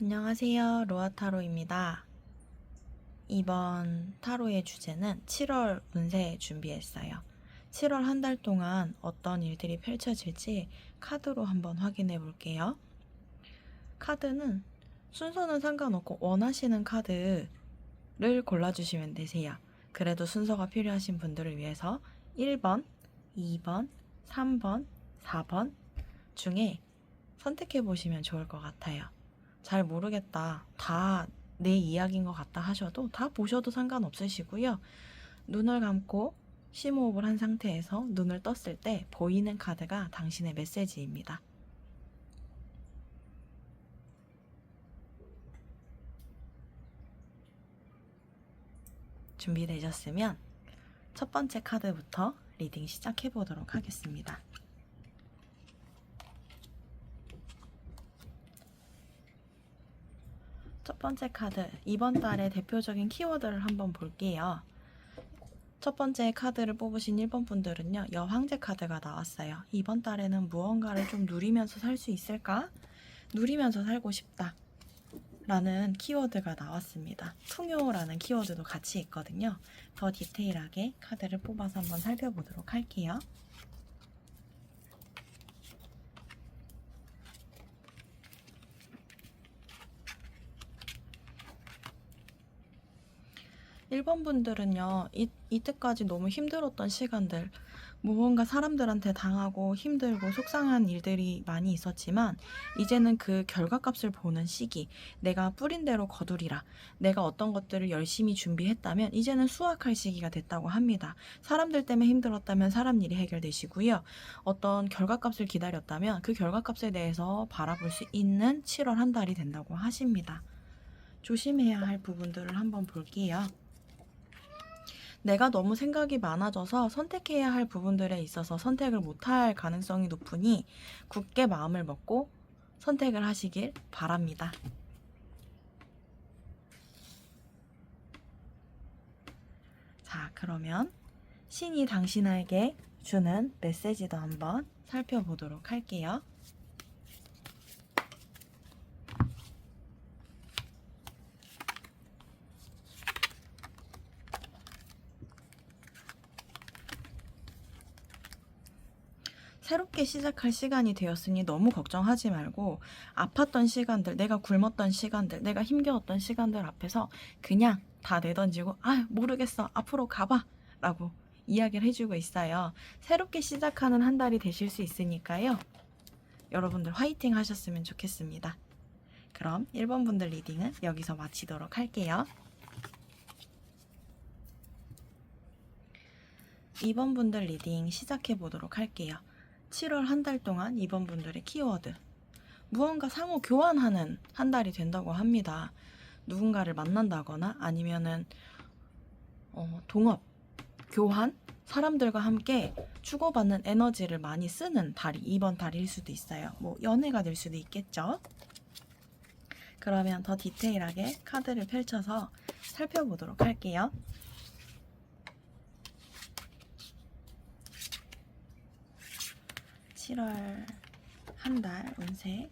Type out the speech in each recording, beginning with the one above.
안녕하세요. 로아타로입니다. 이번 타로의 주제는 7월 운세 준비했어요. 7월 한 달 동안 어떤 일들이 펼쳐질지 카드로 한번 확인해 볼게요. 카드는 순서는 상관없고 원하시는 카드를 골라주시면 되세요. 그래도 순서가 필요하신 분들을 위해서 1번, 2번, 3번, 4번 중에 선택해 보시면 좋을 것 같아요. 잘 모르겠다, 다 내 이야기인 것 같다 하셔도 다 보셔도 상관없으시고요. 눈을 감고 심호흡을 한 상태에서 눈을 떴을 때 보이는 카드가 당신의 메시지입니다. 준비되셨으면 첫 번째 카드부터 리딩 시작해 보도록 하겠습니다. 첫 번째 카드, 이번 달의 대표적인 키워드를 한번 볼게요. 첫 번째 카드를 뽑으신 1번 분들은요, 여황제 카드가 나왔어요. 이번 달에는 무언가를 좀 누리면서 살 수 있을까? 누리면서 살고 싶다 라는 키워드가 나왔습니다. 풍요라는 키워드도 같이 있거든요. 더 디테일하게 카드를 뽑아서 한번 살펴보도록 할게요. 1번 분들은요, 이때까지 너무 힘들었던 시간들, 무언가 사람들한테 당하고 힘들고 속상한 일들이 많이 있었지만 이제는 그 결과값을 보는 시기, 내가 뿌린 대로 거두리라, 내가 어떤 것들을 열심히 준비했다면 이제는 수확할 시기가 됐다고 합니다. 사람들 때문에 힘들었다면 사람 일이 해결되시고요. 어떤 결과값을 기다렸다면 그 결과값에 대해서 바라볼 수 있는 7월 한 달이 된다고 하십니다. 조심해야 할 부분들을 한번 볼게요. 내가 너무 생각이 많아져서 선택해야 할 부분들에 있어서 선택을 못할 가능성이 높으니 굳게 마음을 먹고 선택을 하시길 바랍니다. 자, 그러면 신이 당신에게 주는 메시지도 한번 살펴보도록 할게요. 새롭게 시작할 시간이 되었으니 너무 걱정하지 말고 아팠던 시간들, 내가 굶었던 시간들, 내가 힘겨웠던 시간들 앞에서 그냥 다 내던지고 모르겠어, 앞으로 가봐 라고 이야기를 해주고 있어요. 새롭게 시작하는 한 달이 되실 수 있으니까요. 여러분들 화이팅 하셨으면 좋겠습니다. 그럼 1번 분들 리딩은 여기서 마치도록 할게요. 2번 분들 리딩 시작해 보도록 할게요. 7월 한 달 동안 2번 분들의 키워드, 무언가 상호 교환하는 한 달이 된다고 합니다. 누군가를 만난다거나 아니면은 동업, 교환, 사람들과 함께 주고받는 에너지를 많이 쓰는 달이 이번 달일 수도 있어요. 뭐 연애가 될 수도 있겠죠. 그러면 더 디테일하게 카드를 펼쳐서 살펴보도록 할게요. (7월) 한 달 운세,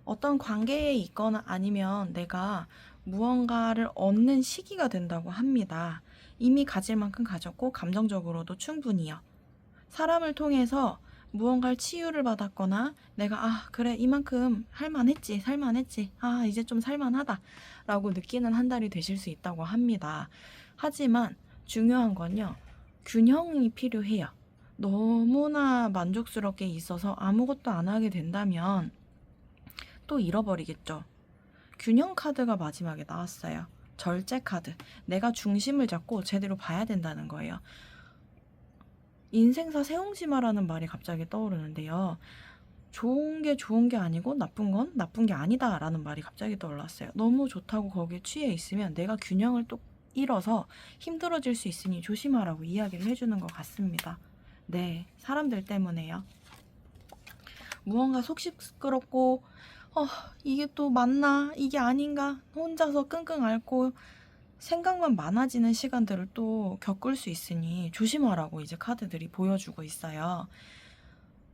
어떤 관계에 있거나 아니면 내가 무언가를 얻는 시기가 된다고 합니다. 이미 가질 만큼 가졌고 감정적으로도 충분히요. 사람을 통해서 무언가를 치유를 받았거나 내가 그래, 이만큼 할만했지, 살만했지, 이제 좀 살만하다 라고 느끼는 한 달이 되실 수 있다고 합니다. 하지만 중요한 건요, 균형이 필요해요. 너무나 만족스럽게 있어서 아무것도 안 하게 된다면 또 잃어버리겠죠. 균형 카드가 마지막에 나왔어요. 절제 카드. 내가 중심을 잡고 제대로 봐야 된다는 거예요. 인생사 세옹지마라는 말이 갑자기 떠오르는데요. 좋은 게 좋은 게 아니고 나쁜 건 나쁜 게 아니다 라는 말이 갑자기 떠올랐어요. 너무 좋다고 거기에 취해 있으면 내가 균형을 또 잃어서 힘들어질 수 있으니 조심하라고 이야기를 해주는 것 같습니다. 네, 사람들 때문에요. 무언가 속 시끄럽고 이게 또 맞나, 이게 아닌가 혼자서 끙끙 앓고 생각만 많아지는 시간들을 또 겪을 수 있으니 조심하라고 이제 카드들이 보여주고 있어요.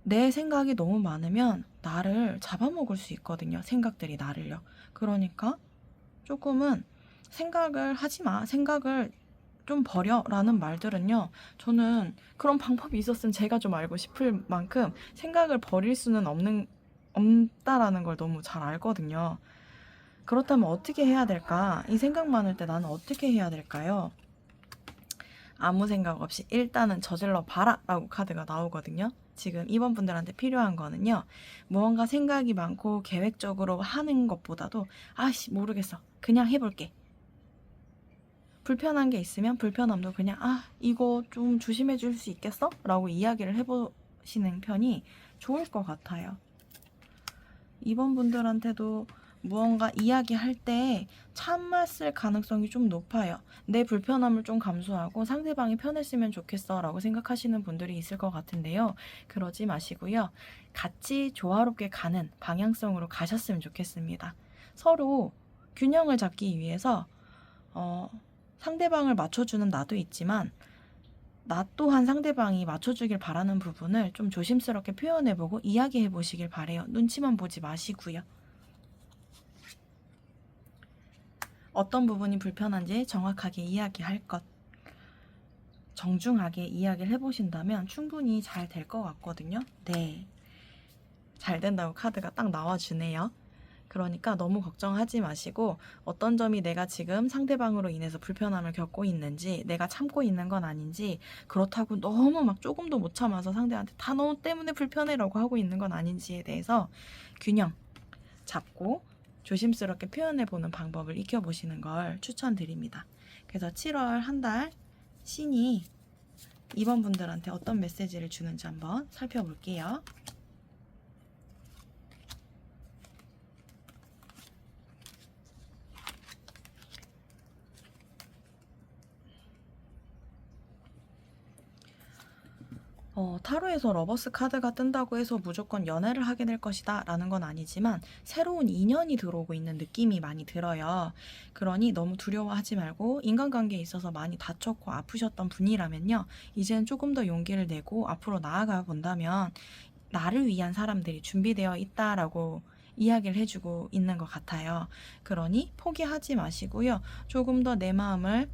내 생각이 너무 많으면 나를 잡아먹을 수 있거든요. 생각들이 나를요. 그러니까 조금은 생각을 하지 마. 생각을 좀 버려라는 말들은요. 저는 그런 방법이 있었으면 제가 좀 알고 싶을 만큼 생각을 버릴 수는 없다라는 걸 너무 잘 알거든요. 그렇다면 어떻게 해야 될까? 이 생각 많을 때 나는 어떻게 해야 될까요? 아무 생각 없이 일단은 저질러 봐라 라고 카드가 나오거든요. 지금 2번 분들한테 필요한 거는요. 무언가 생각이 많고 계획적으로 하는 것보다도 아씨 모르겠어. 그냥 해볼게. 불편한 게 있으면 불편함도 그냥 이거 좀 조심해 줄 수 있겠어? 라고 이야기를 해보시는 편이 좋을 것 같아요. 2번 분들한테도 무언가 이야기할 때 참았을 가능성이 좀 높아요. 내 불편함을 좀 감수하고 상대방이 편했으면 좋겠어 라고 생각하시는 분들이 있을 것 같은데요. 그러지 마시고요. 같이 조화롭게 가는 방향성으로 가셨으면 좋겠습니다. 서로 균형을 잡기 위해서 상대방을 맞춰주는 나도 있지만 나 또한 상대방이 맞춰주길 바라는 부분을 좀 조심스럽게 표현해보고 이야기해보시길 바래요. 눈치만 보지 마시고요. 어떤 부분이 불편한지 정확하게 이야기할 것. 정중하게 이야기를 해보신다면 충분히 잘 될 것 같거든요. 네. 잘 된다고 카드가 딱 나와주네요. 그러니까 너무 걱정하지 마시고 어떤 점이 내가 지금 상대방으로 인해서 불편함을 겪고 있는지 내가 참고 있는 건 아닌지 그렇다고 너무 막 조금도 못 참아서 상대한테 다 너 때문에 불편해라고 하고 있는 건 아닌지에 대해서 균형 잡고 조심스럽게 표현해보는 방법을 익혀보시는 걸 추천드립니다. 그래서 7월 한 달 신이 2번 분들한테 어떤 메시지를 주는지 한번 살펴볼게요. 타로에서 러버스 카드가 뜬다고 해서 무조건 연애를 하게 될 것이다 라는 건 아니지만 새로운 인연이 들어오고 있는 느낌이 많이 들어요. 그러니 너무 두려워하지 말고 인간관계에 있어서 많이 다쳤고 아프셨던 분이라면요. 이제는 조금 더 용기를 내고 앞으로 나아가 본다면 나를 위한 사람들이 준비되어 있다라고 이야기를 해주고 있는 것 같아요. 그러니 포기하지 마시고요. 조금 더 내 마음을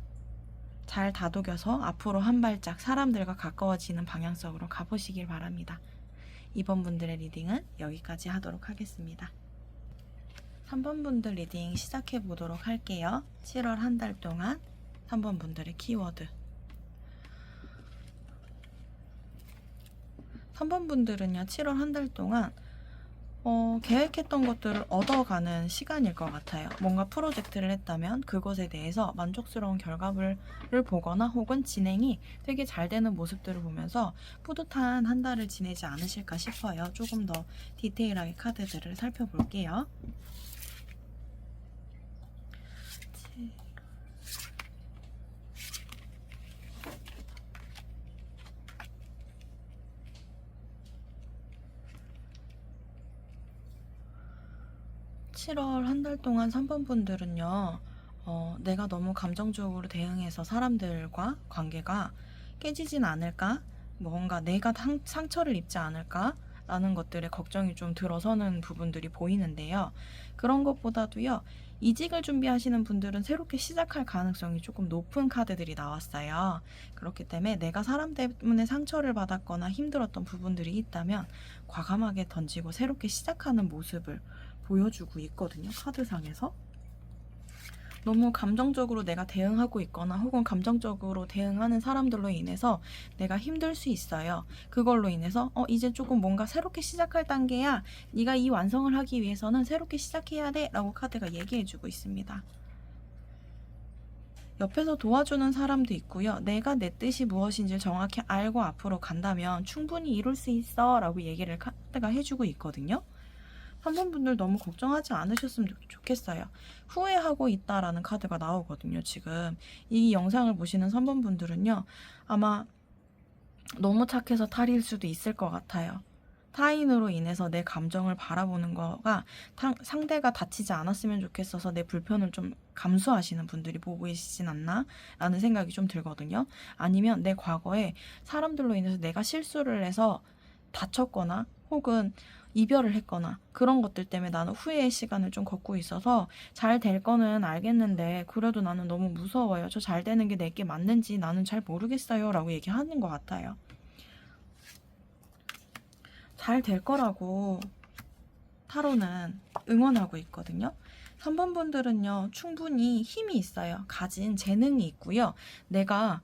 잘 다독여서 앞으로 한 발짝 사람들과 가까워지는 방향성으로 가보시길 바랍니다. 2번 분들의 리딩은 여기까지 하도록 하겠습니다. 3번 분들 리딩 시작해 보도록 할게요. 7월 한 달 동안 3번 분들의 키워드. 3번 분들은요, 7월 한 달 동안 계획했던 것들을 얻어가는 시간일 것 같아요. 뭔가 프로젝트를 했다면 그것에 대해서 만족스러운 결과물을 보거나 혹은 진행이 되게 잘 되는 모습들을 보면서 뿌듯한 한 달을 지내지 않으실까 싶어요. 조금 더 디테일하게 카드들을 살펴볼게요. 7월 한 달 동안 3번 분들은요, 내가 너무 감정적으로 대응해서 사람들과 관계가 깨지진 않을까? 뭔가 내가 상처를 입지 않을까? 라는 것들에 걱정이 좀 들어서는 부분들이 보이는데요. 그런 것보다도요, 이직을 준비하시는 분들은 새롭게 시작할 가능성이 조금 높은 카드들이 나왔어요. 그렇기 때문에 내가 사람 때문에 상처를 받았거나 힘들었던 부분들이 있다면 과감하게 던지고 새롭게 시작하는 모습을 보여주고 있거든요. 카드상에서. 너무 감정적으로 내가 대응하고 있거나 혹은 감정적으로 대응하는 사람들로 인해서 내가 힘들 수 있어요. 그걸로 인해서 이제 조금 뭔가 새롭게 시작할 단계야. 네가 이 완성을 하기 위해서는 새롭게 시작해야 돼 라고 카드가 얘기해주고 있습니다. 옆에서 도와주는 사람도 있고요. 내가 내 뜻이 무엇인지 정확히 알고 앞으로 간다면 충분히 이룰 수 있어 라고 얘기를 카드가 해주고 있거든요. 3번 분들 너무 걱정하지 않으셨으면 좋겠어요. 후회하고 있다라는 카드가 나오거든요. 지금 이 영상을 보시는 3번 분들은요. 아마 너무 착해서 탈일 수도 있을 것 같아요. 타인으로 인해서 내 감정을 바라보는 거가 상대가 다치지 않았으면 좋겠어서 내 불편을 좀 감수하시는 분들이 보고 계시진 않나? 라는 생각이 좀 들거든요. 아니면 내 과거에 사람들로 인해서 내가 실수를 해서 다쳤거나 혹은 이별을 했거나 그런 것들 때문에 나는 후회의 시간을 좀 걷고 있어서 잘 될 거는 알겠는데 그래도 나는 너무 무서워요. 저 잘 되는 게 내게 맞는지 나는 잘 모르겠어요. 라고 얘기하는 것 같아요. 잘 될 거라고 타로는 응원하고 있거든요. 3번 분들은요, 충분히 힘이 있어요. 가진 재능이 있고요. 내가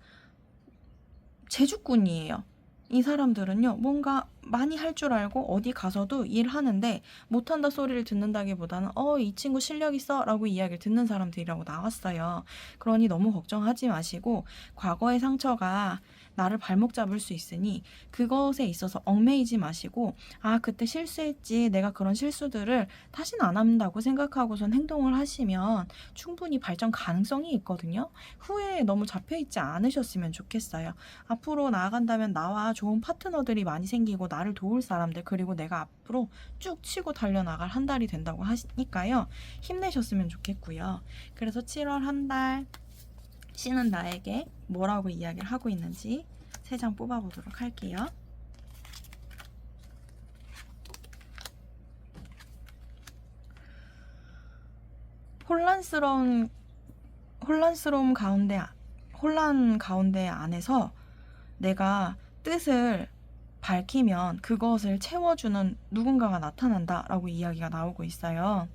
재주꾼이에요. 이 사람들은요, 뭔가 많이 할 줄 알고 어디 가서도 일하는데 못한다 소리를 듣는다기보다는 이 친구 실력 있어 라고 이야기를 듣는 사람들이라고 나왔어요. 그러니 너무 걱정하지 마시고 과거의 상처가 나를 발목 잡을 수 있으니 그것에 있어서 얽매이지 마시고 그때 실수했지, 내가 그런 실수들을 다시는 안 한다고 생각하고선 행동을 하시면 충분히 발전 가능성이 있거든요. 후회에 너무 잡혀있지 않으셨으면 좋겠어요. 앞으로 나아간다면 나와 좋은 파트너들이 많이 생기고 나를 도울 사람들, 그리고 내가 앞으로 쭉 치고 달려나갈 한 달이 된다고 하시니까요. 힘내셨으면 좋겠고요. 그래서 7월 한 달 쉬는 나에게 뭐라고 이야기를 하고 있는지 3장 뽑아보도록 할게요. 혼란 가운데 안에서 내가 뜻을 밝히면 그것을 채워주는 누군가가 나타난다 라고 이야기가 나오고 있어요.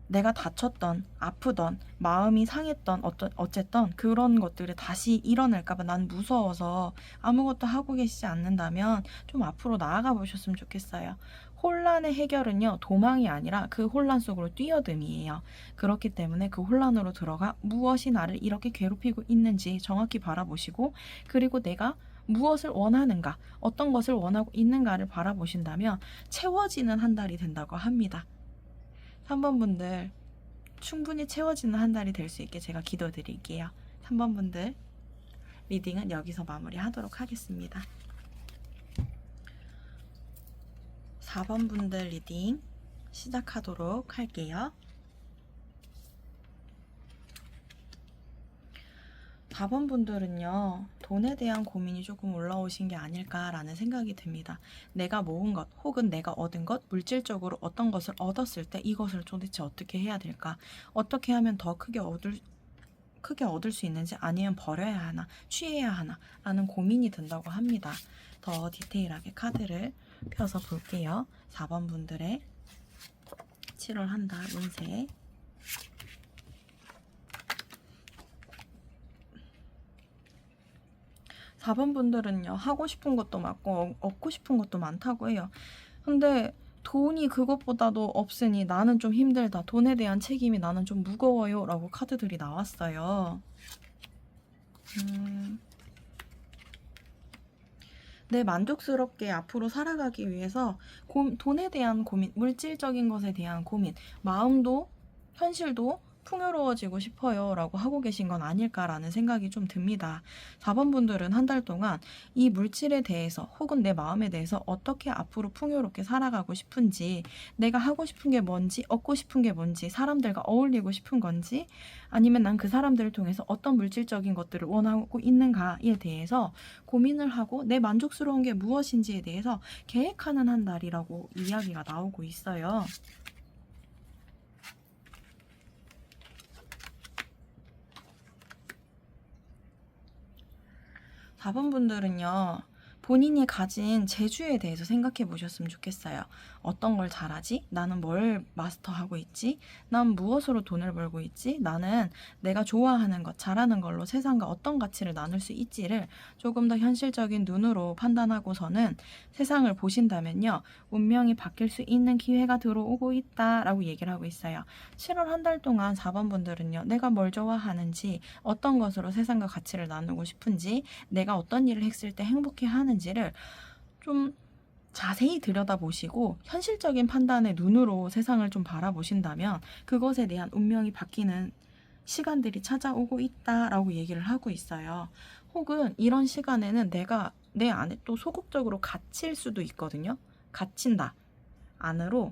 내가 다쳤던, 아프던, 마음이 상했던, 어쨌든 그런 것들이 다시 일어날까봐 난 무서워서 아무것도 하고 계시지 않는다면 좀 앞으로 나아가 보셨으면 좋겠어요. 혼란의 해결은요, 도망이 아니라 그 혼란 속으로 뛰어듦이에요. 그렇기 때문에 그 혼란으로 들어가 무엇이 나를 이렇게 괴롭히고 있는지 정확히 바라보시고, 그리고 내가 무엇을 원하는가, 어떤 것을 원하고 있는가를 바라보신다면 채워지는 한 달이 된다고 합니다. 3번 분들 충분히 채워지는 한 달이 될 수 있게 제가 기도드릴게요. 3번 분들 리딩은 여기서 마무리하도록 하겠습니다. 4번 분들 리딩 시작하도록 할게요. 4번 분들은요, 돈에 대한 고민이 조금 올라오신 게 아닐까라는 생각이 듭니다. 내가 모은 것 혹은 내가 얻은 것, 물질적으로 어떤 것을 얻었을 때 이것을 도대체 어떻게 해야 될까? 어떻게 하면 더 크게 얻을 수 있는지, 아니면 버려야 하나, 취해야 하나 라는 고민이 든다고 합니다. 더 디테일하게 카드를 펴서 볼게요. 4번 분들의 7월 한 달 운세. 4번 분들은요, 하고 싶은 것도 많고 얻고 싶은 것도 많다고 해요. 근데 돈이 그것보다도 없으니 나는 좀 힘들다, 돈에 대한 책임이 나는 좀 무거워요 라고 카드들이 나왔어요. 내 만족스럽게 앞으로 살아가기 위해서 돈에 대한 고민, 물질적인 것에 대한 고민, 마음도 현실도 풍요로워지고 싶어요 라고 하고 계신 건 아닐까라는 생각이 좀 듭니다. 4번 분들은 한 달 동안 이 물질에 대해서 혹은 내 마음에 대해서 어떻게 앞으로 풍요롭게 살아가고 싶은지, 내가 하고 싶은 게 뭔지, 얻고 싶은 게 뭔지, 사람들과 어울리고 싶은 건지, 아니면 난 그 사람들을 통해서 어떤 물질적인 것들을 원하고 있는가에 대해서 고민을 하고 내 만족스러운 게 무엇인지에 대해서 계획하는 한 달이라고 이야기가 나오고 있어요. 4번 분들은요, 본인이 가진 재주에 대해서 생각해 보셨으면 좋겠어요. 어떤 걸 잘하지? 나는 뭘 마스터하고 있지? 난 무엇으로 돈을 벌고 있지? 나는 내가 좋아하는 것, 잘하는 걸로 세상과 어떤 가치를 나눌 수 있지를 조금 더 현실적인 눈으로 판단하고서는 세상을 보신다면요, 운명이 바뀔 수 있는 기회가 들어오고 있다라고 얘기를 하고 있어요. 7월 한 달 동안 4번 분들은요, 내가 뭘 좋아하는지, 어떤 것으로 세상과 가치를 나누고 싶은지, 내가 어떤 일을 했을 때 행복해 하는지를 좀 자세히 들여다보시고 현실적인 판단의 눈으로 세상을 좀 바라보신다면 그것에 대한 운명이 바뀌는 시간들이 찾아오고 있다라고 얘기를 하고 있어요. 혹은 이런 시간에는 내가 내 안에 또 소극적으로 갇힐 수도 있거든요. 갇힌다. 안으로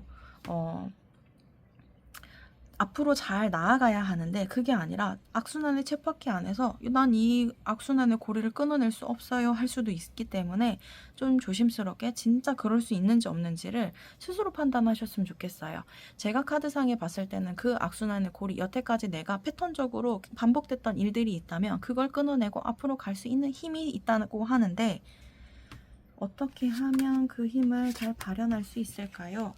앞으로 잘 나아가야 하는데 그게 아니라 악순환의 쳇바퀴 안에서 난 이 악순환의 고리를 끊어낼 수 없어요 할 수도 있기 때문에 좀 조심스럽게 진짜 그럴 수 있는지 없는지를 스스로 판단하셨으면 좋겠어요. 제가 카드상에 봤을 때는 그 악순환의 고리, 여태까지 내가 패턴적으로 반복됐던 일들이 있다면 그걸 끊어내고 앞으로 갈 수 있는 힘이 있다고 하는데 어떻게 하면 그 힘을 잘 발현할 수 있을까요?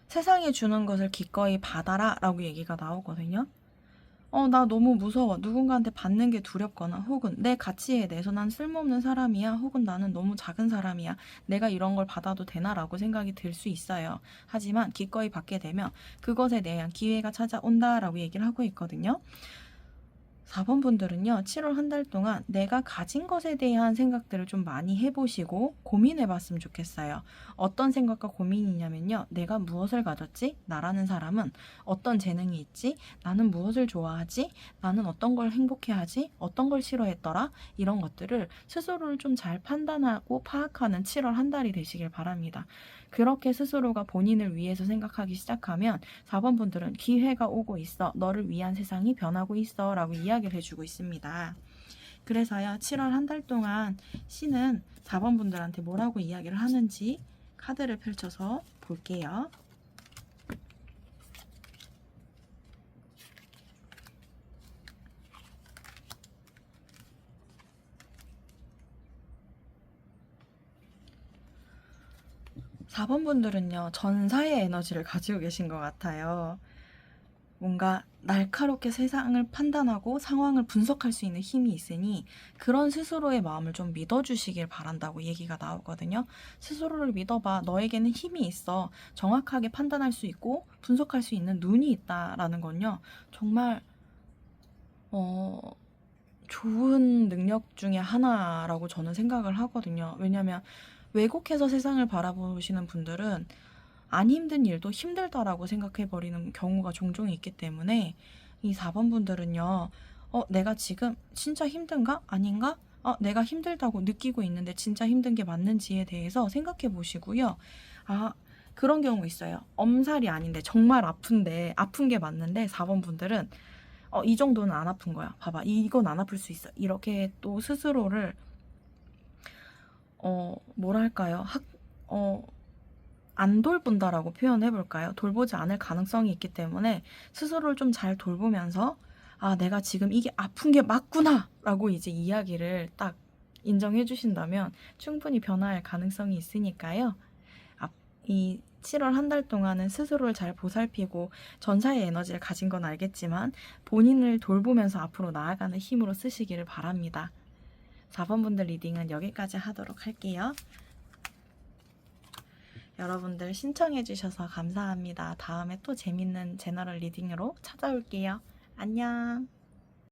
세상이 주는 것을 기꺼이 받아라 라고 얘기가 나오거든요. 나 너무 무서워. 누군가한테 받는 게 두렵거나 혹은 내 가치에 대해서 난 쓸모없는 사람이야. 혹은 나는 너무 작은 사람이야. 내가 이런 걸 받아도 되나? 라고 생각이 들 수 있어요. 하지만 기꺼이 받게 되면 그것에 대한 기회가 찾아온다 라고 얘기를 하고 있거든요. 4번 분들은요, 7월 한 달 동안 내가 가진 것에 대한 생각들을 좀 많이 해보시고 고민해 봤으면 좋겠어요. 어떤 생각과 고민이냐면요, 내가 무엇을 가졌지? 나라는 사람은 어떤 재능이 있지? 나는 무엇을 좋아하지? 나는 어떤 걸 행복해하지? 어떤 걸 싫어했더라? 이런 것들을 스스로를 좀 잘 판단하고 파악하는 7월 한 달이 되시길 바랍니다. 그렇게 스스로가 본인을 위해서 생각하기 시작하면 4번 분들은 기회가 오고 있어. 너를 위한 세상이 변하고 있어. 라고 이야기를 해주고 있습니다. 그래서요, 7월 한 달 동안 신은 4번 분들한테 뭐라고 이야기를 하는지 카드를 펼쳐서 볼게요. 4번 분들은요, 전사의 에너지를 가지고 계신 것 같아요. 뭔가 날카롭게 세상을 판단하고 상황을 분석할 수 있는 힘이 있으니 그런 스스로의 마음을 좀 믿어주시길 바란다고 얘기가 나오거든요. 스스로를 믿어봐. 너에게는 힘이 있어. 정확하게 판단할 수 있고 분석할 수 있는 눈이 있다라는 건요. 정말 좋은 능력 중에 하나라고 저는 생각을 하거든요. 왜냐면 왜곡해서 세상을 바라보시는 분들은 안 힘든 일도 힘들다라고 생각해버리는 경우가 종종 있기 때문에 이 4번 분들은요, 내가 지금 진짜 힘든가? 아닌가? 내가 힘들다고 느끼고 있는데 진짜 힘든 게 맞는지에 대해서 생각해 보시고요. 그런 경우 있어요. 엄살이 아닌데 정말 아픈데 아픈 게 맞는데 4번 분들은 이 정도는 안 아픈 거야. 봐봐. 이건 안 아플 수 있어. 이렇게 또 스스로를 뭐랄까요? 안 돌본다라고 표현해 볼까요? 돌보지 않을 가능성이 있기 때문에 스스로를 좀 잘 돌보면서 내가 지금 이게 아픈 게 맞구나! 라고 이제 이야기를 딱 인정해 주신다면 충분히 변화할 가능성이 있으니까요. 이 7월 한 달 동안은 스스로를 잘 보살피고 전사의 에너지를 가진 건 알겠지만 본인을 돌보면서 앞으로 나아가는 힘으로 쓰시기를 바랍니다. 4번 분들 리딩은 여기까지 하도록 할게요. 여러분들 신청해주셔서 감사합니다. 다음에 또 재밌는 제너럴 리딩으로 찾아올게요. 안녕.